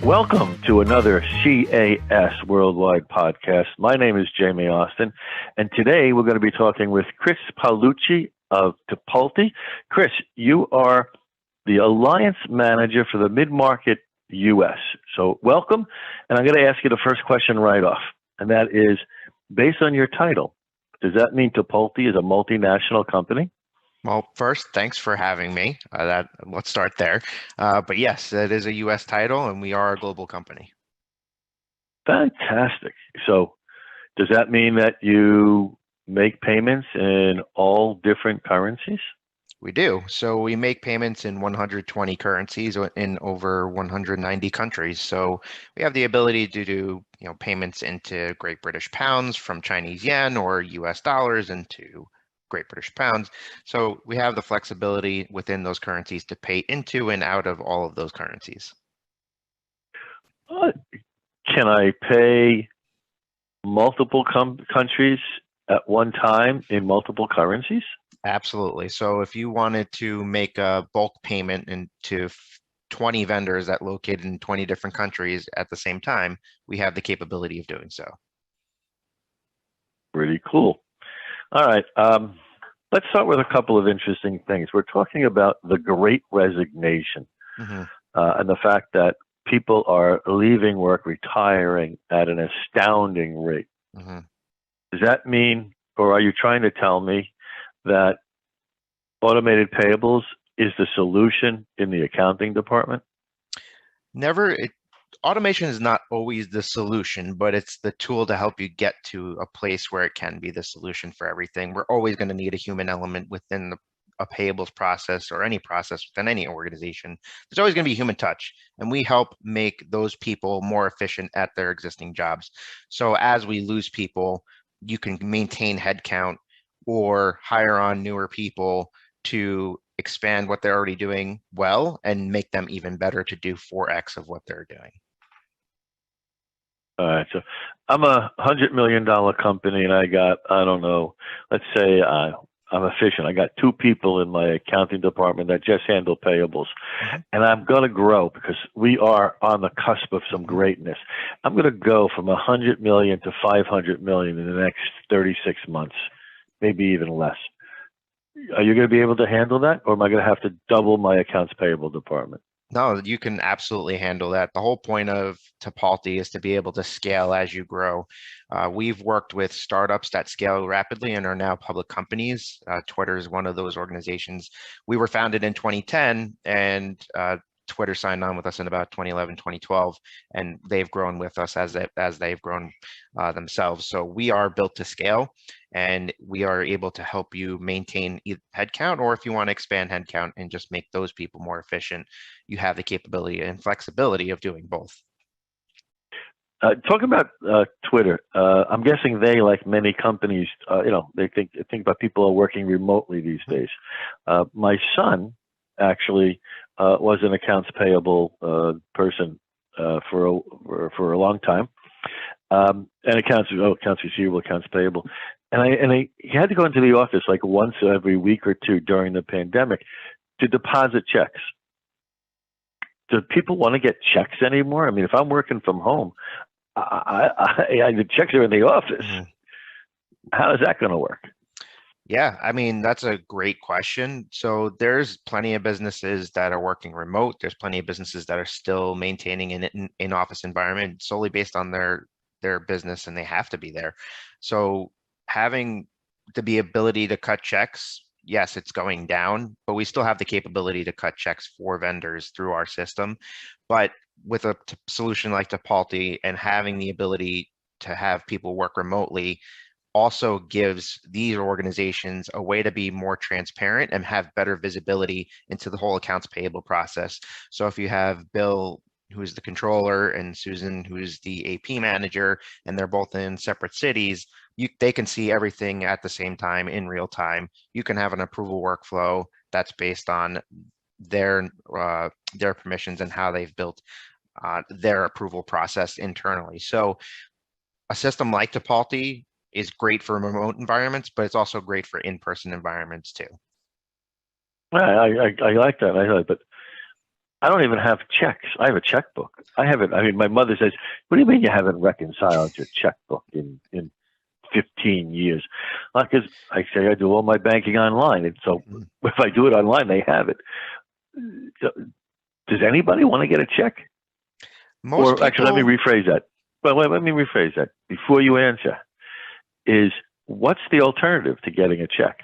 Welcome to another CAS Worldwide podcast. My name is Jamie Austin, and today we're going to be talking with Chris Paolucci of Tipalti. Chris, you are the Alliance Manager for the Mid-Market U.S. So welcome, and I'm going to ask you the first question right off, and that is, based on your title, does that mean Tipalti is a multinational company? Well, first, thanks for having me. Let's start there. But yes, it is a U.S. title, and we are a global company. Fantastic. So does that mean that you make payments in all different currencies? We do. So we make payments in 120 currencies in over 190 countries. So we have the ability to do, payments into Great British pounds from Chinese yen or U.S. dollars into Great British pounds. So we have the flexibility within those currencies to pay into and out of all of those currencies. Can I pay multiple countries at one time in multiple currencies? Absolutely. So if you wanted to make a bulk payment into 20 vendors that located in 20 different countries at the same time, we have the capability of doing so. Pretty cool. All right. Let's start with a couple of interesting things. We're talking about the Great Resignation and the fact that people are leaving work, retiring at an astounding rate. Does that mean, or are you trying to tell me that automated payables is the solution in the accounting department? Automation is not always the solution, but it's the tool to help you get to a place where it can be the solution for everything. We're always going to need a human element within a payables process or any process within any organization. There's always going to be human touch, and we help make those people more efficient at their existing jobs. So as we lose people, you can maintain headcount or hire on newer people to expand what they're already doing well and make them even better to do 4x of what they're doing. All right, so I'm a $100 million company, and I got, I don't know, let's say I'm efficient. I got 2 people in my accounting department that just handle payables, and I'm going to grow because we are on the cusp of some greatness. I'm going to go from 100 million to 500 million in the next 36 months, maybe even less. Are you going to be able to handle that, or am I going to have to double my accounts payable department? No, you can absolutely handle that. The whole point of Tipalti is to be able to scale as you grow. We've worked with startups that scale rapidly and are now public companies. Twitter is one of those organizations. We were founded in 2010, and Twitter signed on with us in about 2011, 2012, and they've grown with us as they've grown themselves. So we are built to scale, and we are able to help you maintain headcount, or if you want to expand headcount and just make those people more efficient, you have the capability and flexibility of doing both. Talk about Twitter. I'm guessing they, like many companies, they think about people are working remotely these days. My son actually was an accounts payable person for a long time, and accounts receivable, accounts payable, and he had to go into the office like once every week or two during the pandemic to deposit checks. Do people want to get checks anymore? I mean, if I'm working from home, the checks are in the office. How is that going to work? Yeah, I mean, that's a great question. So there's plenty of businesses that are working remote. There's plenty of businesses that are still maintaining an in-office environment solely based on their business, and they have to be there. So having the ability to cut checks, yes, it's going down, but we still have the capability to cut checks for vendors through our system. But with a solution like Tipalti and having the ability to have people work remotely also gives these organizations a way to be more transparent and have better visibility into the whole accounts payable process. So if you have Bill, who's the controller, and Susan, who's the AP manager, and they're both in separate cities, they can see everything at the same time in real time. You can have an approval workflow that's based on their permissions and how they've built their approval process internally. So a system like Tipalti is great for remote environments, but it's also great for in-person environments too. I like that. But I don't even have checks. I have a checkbook. I haven't. I mean, my mother says, "What do you mean you haven't reconciled your checkbook in 15 years?" Because I say I do all my banking online, and so Mhm. if I do it online, they have it. So, does anybody want to get a check? Most Or actually, let me people, rephrase that. Well, let me rephrase that before you answer. Is what's the alternative to getting a check?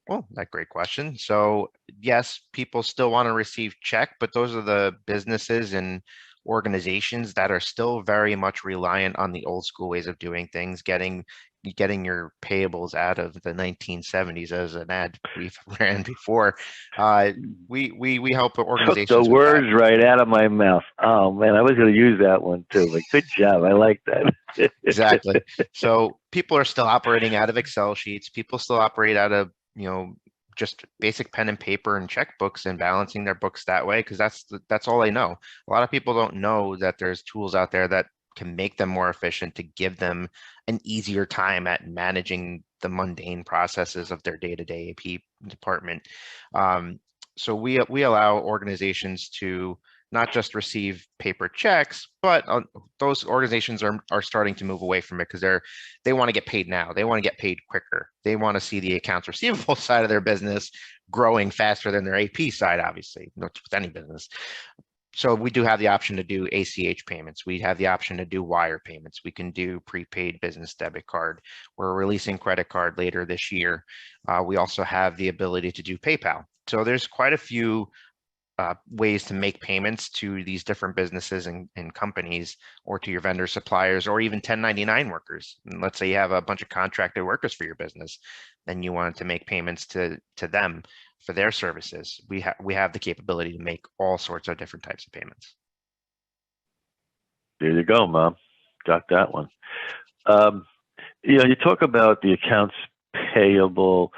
well, that great question. So yes, people still want to receive check, but those are the businesses and organizations that are still very much reliant on the old school ways of doing things, getting your payables out of the 1970s, as an ad we've ran before. Uh, we help Took the organizations with that. words right out of my mouth. Oh man, I was going to use that one too. But good job. I like that. Exactly. So people are still operating out of Excel sheets. People still operate out of, just basic pen and paper and checkbooks and balancing their books that way, because that's all they know. A lot of people don't know that there's tools out there that can make them more efficient, to give them an easier time at managing the mundane processes of their day-to-day AP department. Um, so we allow organizations to not just receive paper checks, but those organizations are starting to move away from it, because they want to get paid now. They want to get paid quicker. They want to see the accounts receivable side of their business growing faster than their AP side, obviously, not with any business. So we do have the option to do ACH payments. We have the option to do wire payments. We can do prepaid business debit card. We're releasing credit card later this year. We also have the ability to do PayPal. So there's quite a few ways to make payments to these different businesses and companies, or to your vendor suppliers, or even 1099 workers. And let's say you have a bunch of contracted workers for your business, then you wanted to make payments to them for their services. We have the capability to make all sorts of different types of payments. There you go, Mom. Got that one. Um, you talk about the accounts payable.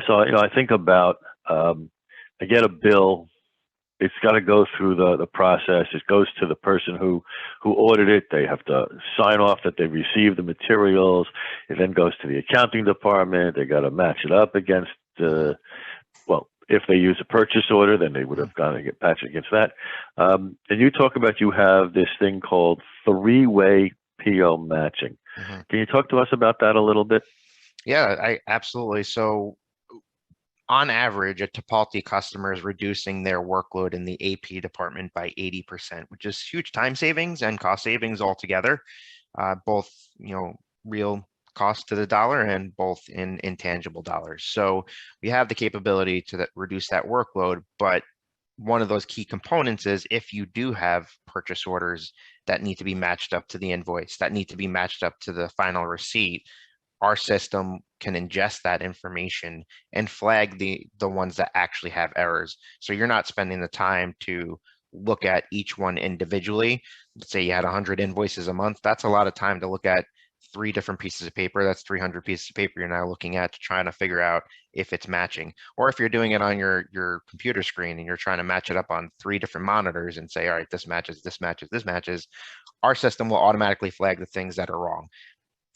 So I think about I get a bill. It's got to go through the process. It goes to the person who ordered it. They have to sign off that they received the materials. It then goes to the accounting department. They got to match it up against well, if they use a purchase order, then they would have gone to get patched against that. And you talk about you have this thing called three-way PO matching. Mhm. Can you talk to us about that a little bit? Yeah, I absolutely. So on average, a Tipalti customer is reducing their workload in the AP department by 80%, which is huge time savings and cost savings altogether, both, real cost to the dollar and both in intangible dollars. So we have the capability to reduce that workload, but one of those key components is, if you do have purchase orders that need to be matched up to the invoice, that need to be matched up to the final receipt, our system can ingest that information and flag the ones that actually have errors. So you're not spending the time to look at each one individually. Let's say you had 100 invoices a month. That's a lot of time to look at three different pieces of paper. That's 300 pieces of paper you're now looking at to trying to figure out if it's matching. Or if you're doing it on your computer screen and you're trying to match it up on three different monitors and say, all right, this matches, this matches, this matches, our system will automatically flag the things that are wrong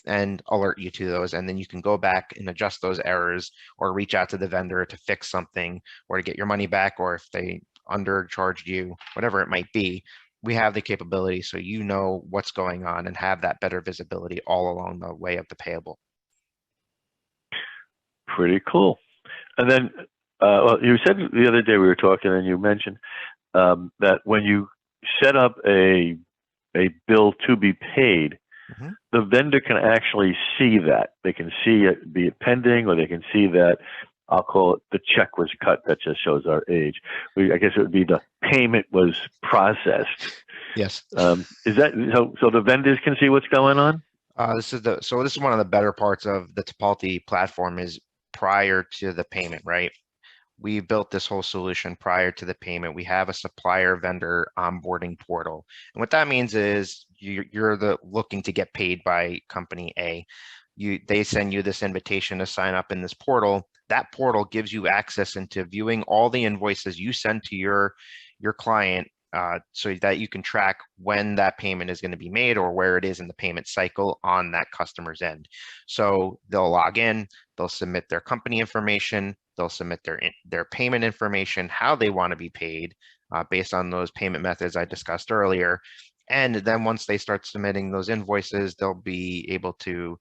and alert you to those. And then you can go back and adjust those errors, or reach out to the vendor to fix something, or to get your money back, or if they undercharged you, whatever it might be. We have the capability, so you know what's going on and have that better visibility all along the way of the payable. Pretty cool. And then, well, you said the other day we were talking, and you mentioned that when you set up a bill to be paid, Mhm. the vendor can actually see that. They can see it, be it pending, or they can see that, I'll call it, the check was cut. That just shows our age. I guess it would be the payment was processed. Yes. Is that so? So the vendors can see what's going on. This is one of the better parts of the Tipalti platform, is prior to the payment, right? We built this whole solution prior to the payment. We have a supplier vendor onboarding portal. And what that means is you're looking to get paid by company A. They send you this invitation to sign up in this portal. That portal gives you access into viewing all the invoices you send to your client, so that you can track when that payment is going to be made, or where it is in the payment cycle on that customer's end. So they'll log in, they'll submit their company information, they'll submit their payment information, how they want to be paid, based on those payment methods I discussed earlier. And then once they start submitting those invoices, they'll be able to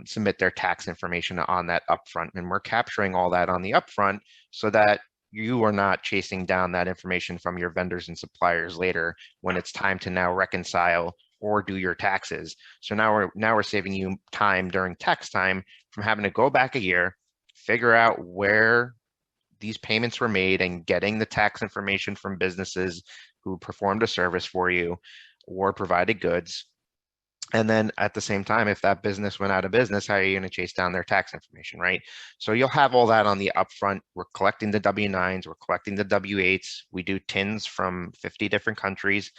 submit their tax information on that upfront. And we're capturing all that on the upfront so that you are not chasing down that information from your vendors and suppliers later when it's time to now reconcile or do your taxes. So now we're saving you time during tax time from having to go back a year, figure out where these payments were made and getting the tax information from businesses who performed a service for you or provided goods. And then at the same time, if that business went out of business, how are you going to chase down their tax information, right? So you'll have all that on the upfront. We're collecting the W-9s, we're collecting the W-8s. We do TINs from 50 different countries.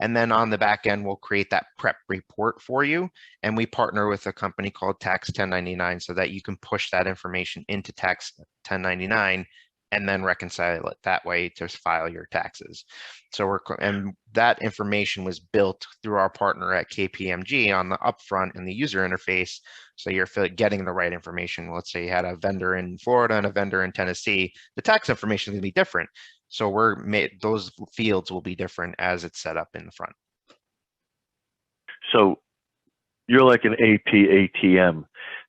And then on the back end, we'll create that prep report for you. And we partner with a company called Tax 1099 so that you can push that information into Tax 1099 and then reconcile it that way to file your taxes. So and that information was built through our partner at KPMG on the upfront and the user interface. So you're getting the right information. Let's say you had a vendor in Florida and a vendor in Tennessee, the tax information is gonna be different. So those fields will be different as it's set up in the front. So you're like an AP ATM.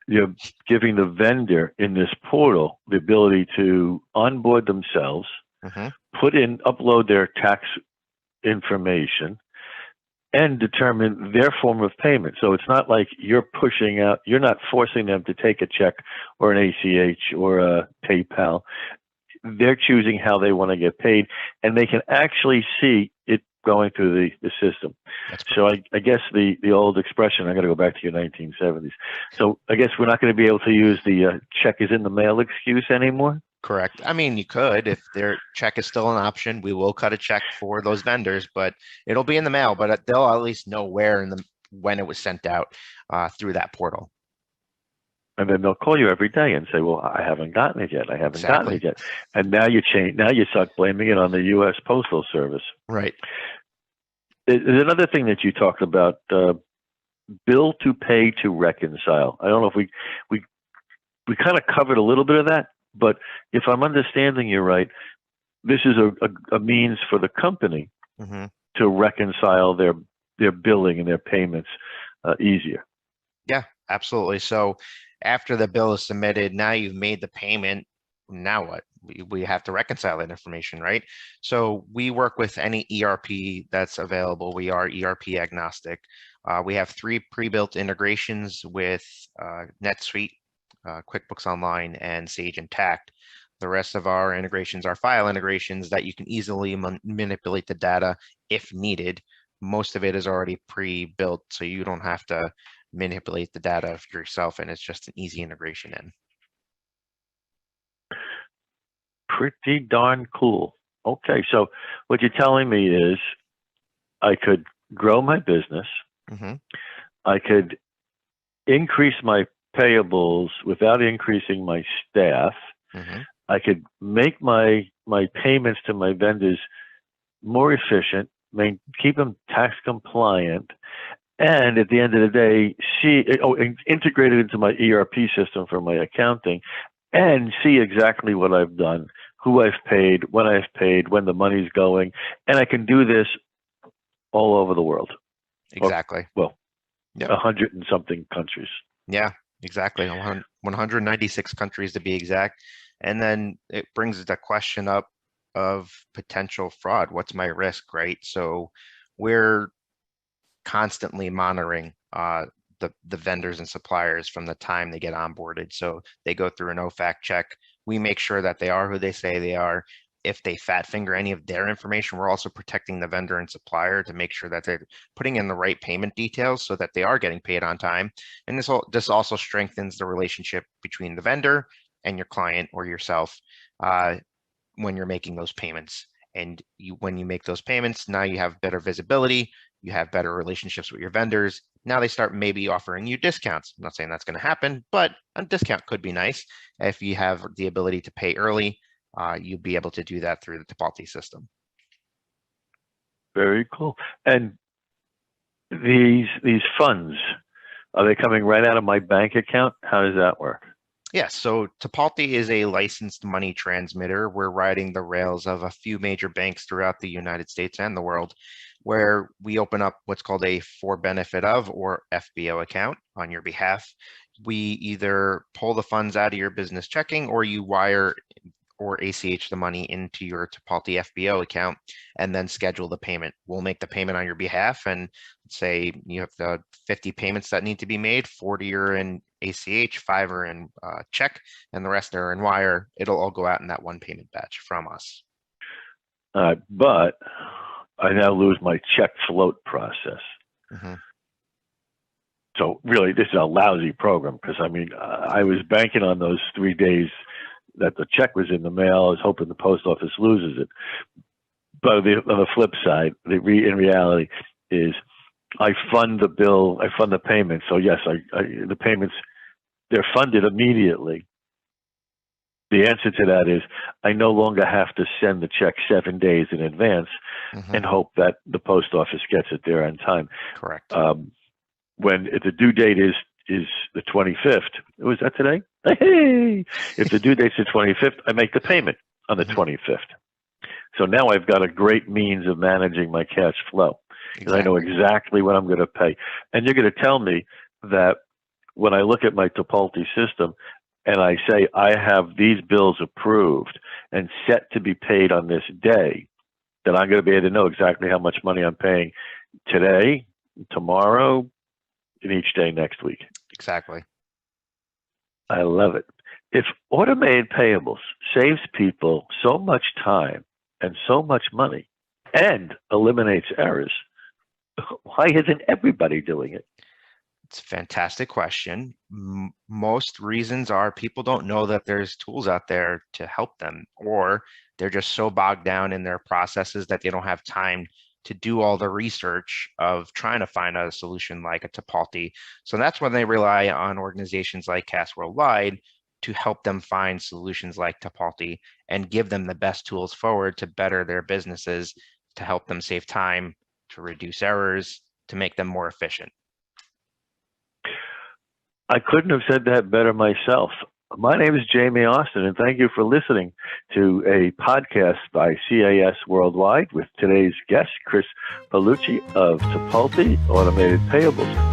You're giving the vendor in this portal the ability to onboard themselves, upload their tax information, and determine their form of payment. So it's not like you're not forcing them to take a check or an ACH or a PayPal. They're choosing how they want to get paid, and they can actually see it going through the system. So I guess the old expression, I got to go back to your 1970s. So I guess we're not going to be able to use the check is in the mail excuse anymore? Correct. I mean, you could, if their check is still an option, we will cut a check for those vendors, but it'll be in the mail, but they'll at least know when it was sent out through that portal. And then they'll call you every day and say, well, I haven't gotten it yet. I haven't gotten it yet. And now you start blaming it on the U.S. Postal Service. Right. There's another thing that you talked about, bill to pay to reconcile. I don't know if we kind of covered a little bit of that, but if I'm understanding you right, this is a means for the company to reconcile their billing and their payments easier. Yeah, absolutely. So after the bill is submitted, now you've made the payment. Now what? We have to reconcile that information, right? So we work with any ERP that's available. We are ERP agnostic. We have 3 pre-built integrations with NetSuite, QuickBooks Online, and Sage Intacct. The rest of our integrations are file integrations that you can easily manipulate the data if needed. Most of it is already pre-built, so you don't have to manipulate the data yourself, and it's just an easy integration in. Pretty darn cool. Okay, so what you're telling me is I could grow my business. I could increase my payables without increasing my staff. I could make my payments to my vendors more efficient, keep them tax compliant, and at the end of the day, integrate it into my ERP system for my accounting, and see exactly what I've done, who I've paid, when the money's going, and I can do this all over the world. Exactly. 100 and something countries. Yeah, exactly. 196 countries to be exact. And then it brings the question up of potential fraud. What's my risk, right? So we're constantly monitoring the vendors and suppliers from the time they get onboarded. So they go through an OFAC check. We make sure that they are who they say they are. If they fat finger any of their information, we're also protecting the vendor and supplier to make sure that they're putting in the right payment details so that they are getting paid on time. And this also strengthens the relationship between the vendor and your client or yourself when you're making those payments. And when you make those payments, now you have better visibility, you have better relationships with your vendors. Now they start maybe offering you discounts. I'm not saying that's going to happen, but a discount could be nice. If you have the ability to pay early, you'll be able to do that through the Tipalti system. Very cool. And these funds, are they coming right out of my bank account? How does that work? Yes, so Tipalti is a licensed money transmitter. We're riding the rails of a few major banks throughout the United States and the world, where we open up what's called a for benefit of or FBO account on your behalf. We either pull the funds out of your business checking or you wire or ACH the money into your Tipalti FBO account and then schedule the payment. We'll make the payment on your behalf, and say you have the 50 payments that need to be made, 40 are in ACH, 5 are in check, and the rest are in wire. It'll all go out in that one payment batch from us. But I now lose my check float process. Mm-hmm. So really, this is a lousy program because I was banking on those 3 days that the check was in the mail. I was hoping the post office loses it. But on the flip side, in reality, is I fund the bill, I fund the payment. So yes, the payments, they're funded immediately. The answer to that is I no longer have to send the check 7 days in advance and hope that the post office gets it there on time. Correct. If the due date is the 25th, was that today? Hey! If the due date's the 25th, I make the payment on the 25th. So now I've got a great means of managing my cash flow because I know exactly what I'm going to pay. And you're going to tell me that when I look at my Tipalti system and I say I have these bills approved and set to be paid on this day, that I'm going to be able to know exactly how much money I'm paying today, tomorrow, and each day next week. Exactly. I love it. If automated payables saves people so much time and so much money and eliminates errors, why isn't everybody doing it? It's a fantastic question. Most reasons are people don't know that there's tools out there to help them, or they're just so bogged down in their processes that they don't have time to do all the research of trying to find a solution like a Tipalti. So that's when they rely on organizations like CAS Worldwide to help them find solutions like Tipalti and give them the best tools forward to better their businesses, to help them save time, to reduce errors, to make them more efficient. I couldn't have said that better myself. My name is Jamie Austin, and thank you for listening to a podcast by CAS Worldwide with today's guest, Chris Paolucci of Tipalti Automated Payables.